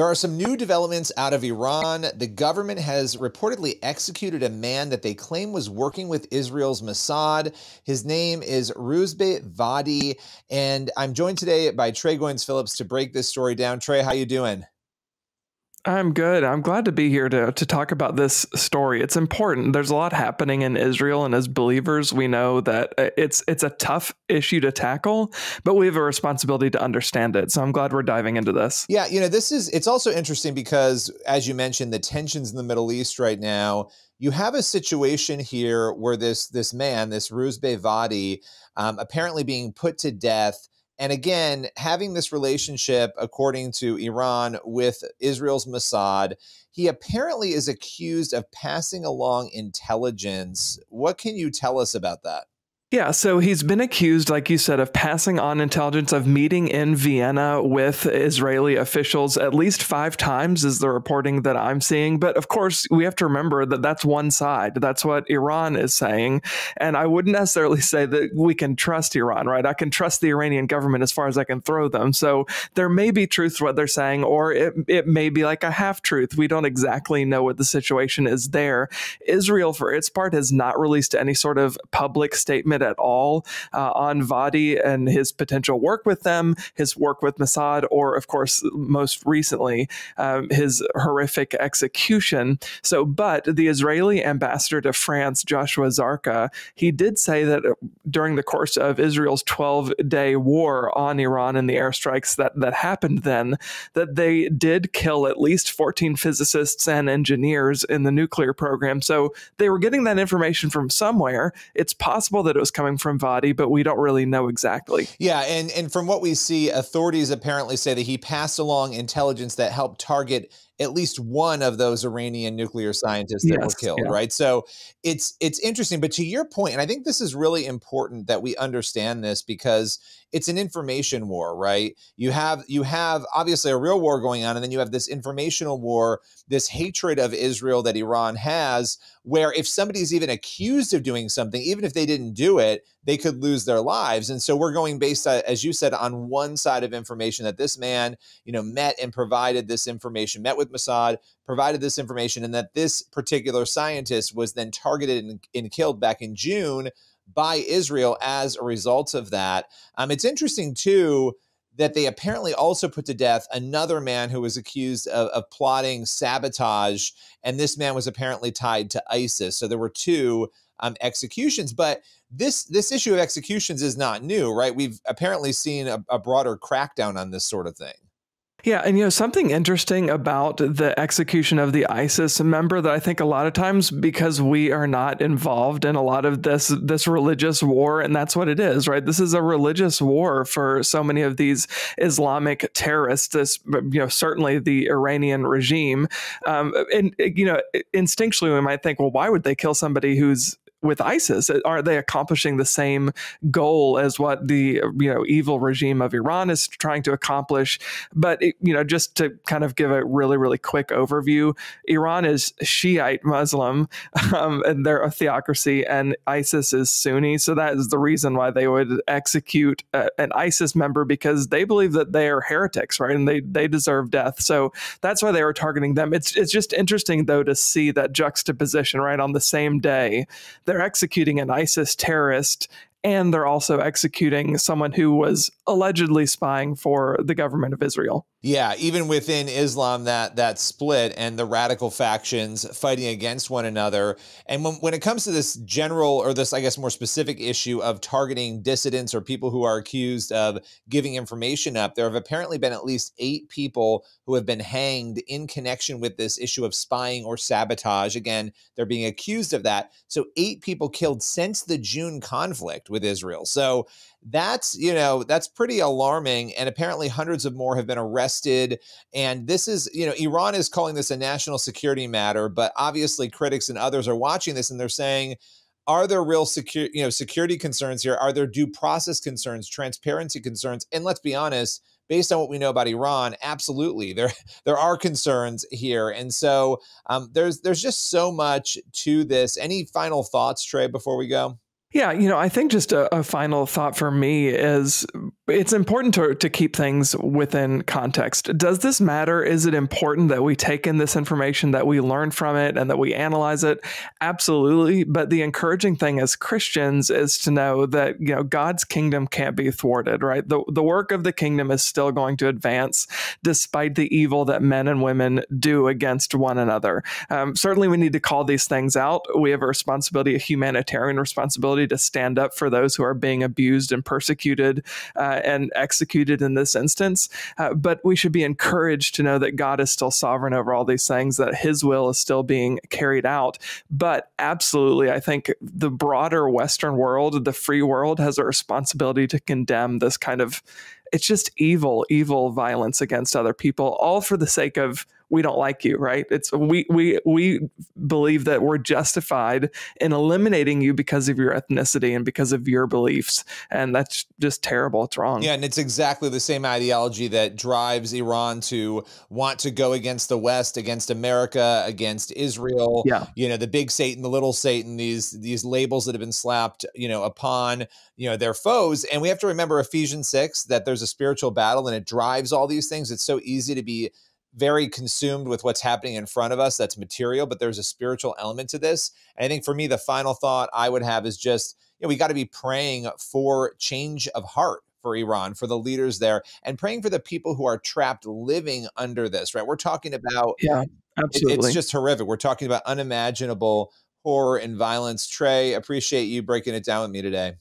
There are some new developments out of Iran. The government has reportedly executed a man that they claim was working with Israel's Mossad. His name is Rouzbeh Vadi, and I'm joined today by Goins-Phillips to break this story down. Trey, how you doing? I'm good. I'm glad to be here to talk about this story. It's important. There's a lot happening in Israel, and as believers, we know that it's a tough issue to tackle, but we have a responsibility to understand it. So I'm glad we're diving into this. Yeah, it's also interesting because, as you mentioned, the tensions in the Middle East right now, you have a situation here where this man, this Rouzbeh Vadi, apparently being put to death. And again, having this relationship, according to Iran, with Israel's Mossad, he apparently is accused of passing along intelligence. What can you tell us about that? Yeah, so he's been accused, like you said, of passing on intelligence, of meeting in Vienna with Israeli officials at least 5 times is the reporting that I'm seeing. But of course, we have to remember that that's one side. That's what Iran is saying. And I wouldn't necessarily say that we can trust Iran, right? I can trust the Iranian government as far as I can throw them. So there may be truth to what they're saying, or it may be like a half-truth. We don't exactly know what the situation is there. Israel, for its part, has not released any sort of public statement at all on Vadi and his potential work with them, his work with Mossad, or of course, most recently, his horrific execution. So, but the Israeli ambassador to France, Joshua Zarka, he did say that during the course of Israel's 12-day war on Iran and the airstrikes that happened then, that they did kill at least 14 physicists and engineers in the nuclear program. So they were getting that information from somewhere. It's possible that it was coming from Vadi, but we don't really know exactly. Yeah, and from what we see, authorities apparently say that he passed along intelligence that helped target at least one of those Iranian nuclear scientists that were killed, right? So it's interesting. But to your point, and I think this is really important that we understand this because it's an information war, right? You have obviously a real war going on, and then you have this informational war, this hatred of Israel that Iran has, where if somebody's even accused of doing something, even if they didn't do it, they could lose their lives. And so we're going based, as you said, on one side of information that this man, met and provided this information, met with Mossad, provided this information, and that this particular scientist was then targeted and killed back in June by Israel as a result of that. It's interesting, too, that they apparently also put to death another man who was accused of plotting sabotage, and this man was apparently tied to ISIS. So there were 2 executions, but this issue of executions is not new, right? We've apparently seen a broader crackdown on this sort of thing. Yeah, and something interesting about the execution of the ISIS member that I think a lot of times, because we are not involved in a lot of this religious war, and that's what it is, right? This is a religious war for so many of these Islamic terrorists. Certainly the Iranian regime, and instinctually we might think, well, why would they kill somebody who's with ISIS? Are they accomplishing the same goal as what the evil regime of Iran is trying to accomplish? But just to kind of give a really, really quick overview, Iran is Shiite Muslim, and they're a theocracy, and ISIS is Sunni. So that is the reason why they would execute an ISIS member, because they believe that they are heretics, right? And they deserve death. So that's why they were targeting them. It's just interesting, though, to see that juxtaposition, right? On the same day, they're executing an ISIS terrorist, and they're also executing someone who was allegedly spying for the government of Israel. Yeah, even within Islam, that split and the radical factions fighting against one another. And when it comes to this general, or this, I guess, more specific issue of targeting dissidents or people who are accused of giving information up, there have apparently been at least 8 people who have been hanged in connection with this issue of spying or sabotage. Again, they're being accused of that. So 8 people killed since the June conflict with Israel. So that's pretty alarming. And apparently hundreds of more have been arrested. And this is, Iran is calling this a national security matter, but obviously critics and others are watching this and they're saying, are there real security concerns here? Are there due process concerns, transparency concerns? And let's be honest, based on what we know about Iran, absolutely, there are concerns here. And so there's just so much to this. Any final thoughts, Trey, before we go? Yeah, I think just a final thought for me is it's important to keep things within context. Does this matter? Is it important that we take in this information, that we learn from it, and that we analyze it? Absolutely. But the encouraging thing as Christians is to know that God's kingdom can't be thwarted, right? The work of the kingdom is still going to advance despite the evil that men and women do against one another. Certainly, we need to call these things out. We have a responsibility, a humanitarian responsibility, to stand up for those who are being abused and persecuted and executed in this instance. But we should be encouraged to know that God is still sovereign over all these things, that his will is still being carried out. But absolutely, I think the broader Western world, the free world, has a responsibility to condemn this kind of, it's just evil violence against other people, all for the sake of, we don't like you, right? It's we believe that we're justified in eliminating you because of your ethnicity and because of your beliefs. And that's just terrible. It's wrong. Yeah, and it's exactly the same ideology that drives Iran to want to go against the West, against America, against Israel. Yeah. The big Satan, the little Satan, these labels that have been slapped, upon, their foes. And we have to remember Ephesians 6, that there's a spiritual battle and it drives all these things. It's so easy to be very consumed with what's happening in front of us. That's material, but there's a spiritual element to this. And I think for me, the final thought I would have is just, we got to be praying for change of heart for Iran, for the leaders there, and praying for the people who are trapped living under this, right? We're talking about, yeah, absolutely. It's just horrific. We're talking about unimaginable horror and violence. Trey, appreciate you breaking it down with me today.